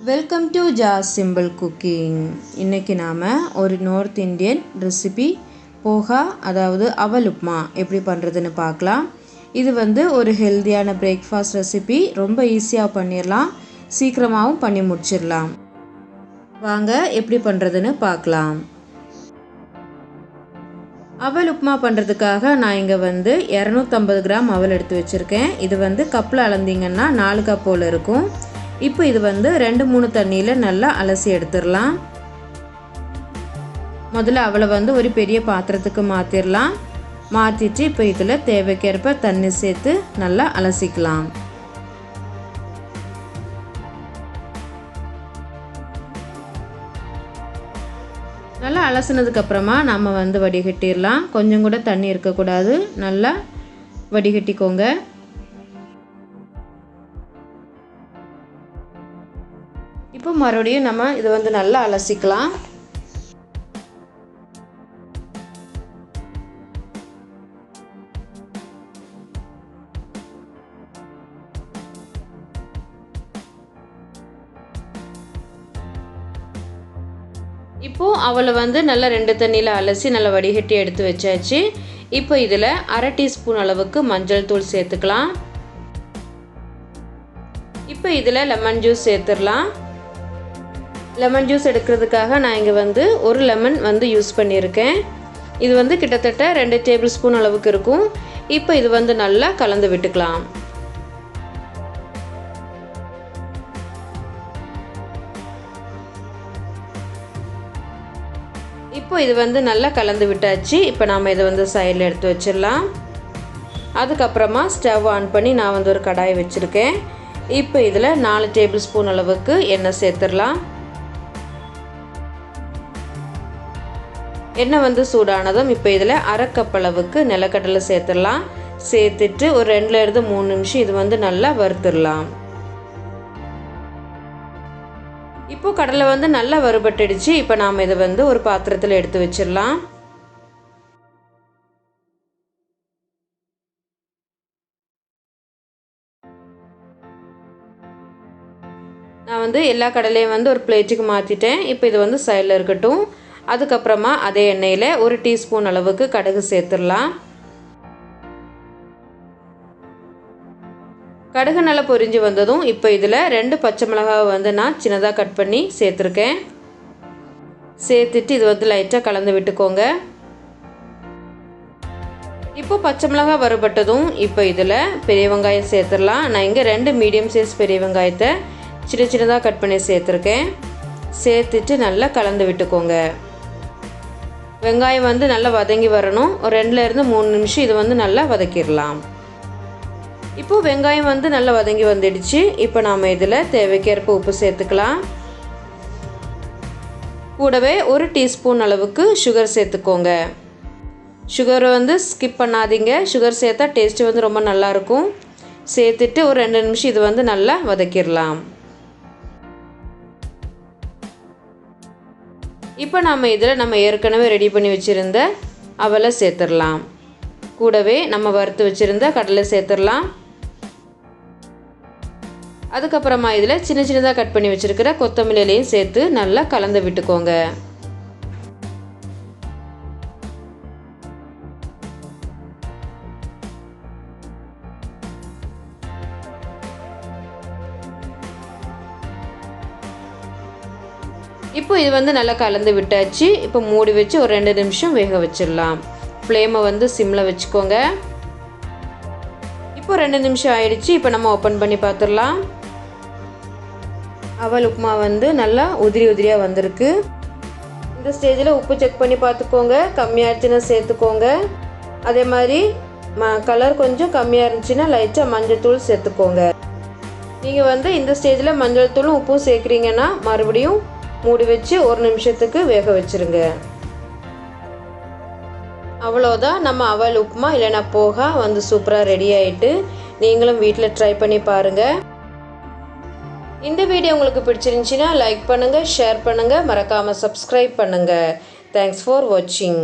Welcome to ஜாசிம்பிள் cooking. இன்றைக்கி நாம் ஒரு நார்த் இந்தியன் ரெசிபி போஹா, அதாவது அவல் உப்மா எப்படி பண்ணுறதுன்னு பார்க்கலாம். இது ஒரு ஹெல்த்தியான பிரேக்ஃபாஸ்ட் ரெசிபி. ரொம்ப ஈஸியாக பண்ணிடலாம், சீக்கிரமாகவும் பண்ணி முடிச்சிடலாம். வாங்க எப்படி பண்ணுறதுன்னு பார்க்கலாம். அவல் உப்மா பண்ணுறதுக்காக நான் இங்கே 250 கிராம் அவல் எடுத்து வச்சுருக்கேன். இது கப்பில் அளந்தீங்கன்னா 4 கப் போல் இருக்கும். இப்போ இது 2-3 தண்ணியில் நல்லா அலசி எடுத்துடலாம். முதல்ல அவளை ஒரு பெரிய பாத்திரத்துக்கு மாற்றிடலாம். மாற்றிட்டு இப்போ இதில் தேவைக்கேற்ப தண்ணி சேர்த்து நல்லா அலசிக்கலாம். நல்லா அலசினதுக்கப்புறமா நம்ம வடிகட்டிடலாம். கொஞ்சம் கூட தண்ணி இருக்கக்கூடாது, நல்லா வடிகட்டிக்கோங்க. இப்போ மறுபடியும் நம்ம இது நல்லா அலசிக்கலாம். இப்போ அவளை நல்லா 2 தண்ணியில் அலசி நல்லா வடிகட்டி எடுத்து வச்சாச்சு. இப்போ இதில் 1/2 டீஸ்பூன் அளவுக்கு மஞ்சள் தூள் சேர்த்துக்கலாம். இப்போ இதில் லெமன் ஜூஸ் சேர்த்துடலாம். லெமன் ஜூஸ் எடுக்கிறதுக்காக நான் இங்கே ஒரு லெமன் யூஸ் பண்ணியிருக்கேன். இது கிட்டத்தட்ட 2 டேபிள் ஸ்பூன் அளவுக்கு இருக்கும். இப்போ இது நல்லா கலந்து விட்டுக்கலாம். இப்போ இது நல்லா கலந்து விட்டாச்சு. இப்போ நாம் இதை சைடில் எடுத்து வச்சிடலாம். அதுக்கப்புறமா ஸ்டவ் ஆன் பண்ணி நான் ஒரு கடாய் வச்சுருக்கேன். இப்போ இதில் 4 டேபிள் ஸ்பூன் அளவுக்கு எண்ணெய் சேர்த்துடலாம். எண்ணெய் சூடானதும் இப்போ இதில் 1/2 கப் அளவுக்கு நிலக்கடலை சேர்த்துடலாம். சேர்த்துட்டு ஒரு 2-3 நிமிஷம் இது நல்லா வறுத்துடலாம். இப்போ கடலை நல்லா வறுபட்டுடுச்சு. இப்போ நாம் இதை ஒரு பாத்திரத்தில் எடுத்து வச்சிடலாம். நான் எல்லா கடலையும் ஒரு பிளேட்டுக்கு மாற்றிட்டேன். இப்போ இது சைடில் இருக்கட்டும். அதுக்கப்புறமா அதே எண்ணெயில் 1 டீஸ்பூன் அளவுக்கு கடுகு சேர்த்துடலாம். கடுகு நல்லா பொரிஞ்சு வந்ததும் இப்போ இதில் 2 பச்சை மிளகாவை நான் சின்னதாக கட் பண்ணி சேர்த்துருக்கேன். சேர்த்துட்டு இது லைட்டாக கலந்து விட்டுக்கோங்க. இப்போ பச்சை மிளகாய் வறுபட்டதும் இப்போ இதில் பெரிய வெங்காயம் சேர்த்துடலாம். நான் இங்கே 2 மீடியம் சைஸ் பெரிய வெங்காயத்தை சின்னதாக கட் பண்ணி சேர்த்துருக்கேன். சேர்த்துட்டு நல்லா கலந்து விட்டுக்கோங்க. வெங்காயம் நல்லா வதங்கி வரணும். ஒரு 2-3 நிமிஷம் இது நல்லா வதக்கிடலாம். இப்போது வெங்காயம் நல்லா வதங்கி வந்துடுச்சு. இப்போ நாம் இதில் தேவைக்கேற்ப உப்பு சேர்த்துக்கலாம். கூடவே 1 டீஸ்பூன் அளவுக்கு சுகர் சேர்த்துக்கோங்க. சுகரை ஸ்கிப் பண்ணாதீங்க. சுகர் சேர்த்தா டேஸ்ட்டு ரொம்ப நல்லாயிருக்கும். சேர்த்துட்டு ஒரு 2 நிமிஷம் இது நல்லா வதக்கிடலாம். இப்போ நம்ம ஏற்கனவே ரெடி பண்ணி வச்சுருந்த அவலை சேர்த்துடலாம். கூடவே நம்ம வறுத்து வச்சுருந்த கடலை சேர்த்துடலாம். அதுக்கப்புறமா இதில் சின்னதாக கட் பண்ணி வச்சுருக்கிற கொத்தமல்லி இலையும் சேர்த்து நல்லா கலந்து விட்டுக்கோங்க. இப்போ இது நல்லா கலந்து விட்டாச்சு. இப்போ மூடி வச்சு ஒரு 2 நிமிஷம் வேக வச்சிடலாம். ஃப்ளேமை சிம்மில் வச்சுக்கோங்க. இப்போ 2 நிமிஷம் ஆயிடுச்சு. இப்போ நம்ம ஓப்பன் பண்ணி பார்த்துடலாம். அவல் உப்புமா நல்லா உதிரியாக வந்திருக்கு. இந்த ஸ்டேஜில் உப்பு செக் பண்ணி பார்த்துக்கோங்க. கம்மியாகிடுச்சுன்னா சேர்த்துக்கோங்க. அதே மாதிரி கலர் கொஞ்சம் கம்மியாக இருந்துச்சுன்னா லைட்டாக மஞ்சள் தூள் சேர்த்துக்கோங்க. நீங்கள் இந்த ஸ்டேஜில் மஞ்சள் தூளும் உப்பும் சேர்க்குறீங்கன்னா மறுபடியும் மூடி வச்சு 1 நிமிஷத்துக்கு வேக வச்சுருங்க. அவ்வளோதான், நம்ம அவல் உப்புமா இல்லைனா போஹா சூப்பராக ரெடி ஆகிட்டு. நீங்களும் வீட்டில் ட்ரை பண்ணி பாருங்கள். இந்த வீடியோ உங்களுக்கு பிடிச்சிருந்துச்சின்னா லைக் பண்ணுங்கள், ஷேர் பண்ணுங்கள், மறக்காமல் சப்ஸ்கிரைப் பண்ணுங்கள். தேங்க்ஸ் ஃபார் வாட்சிங்.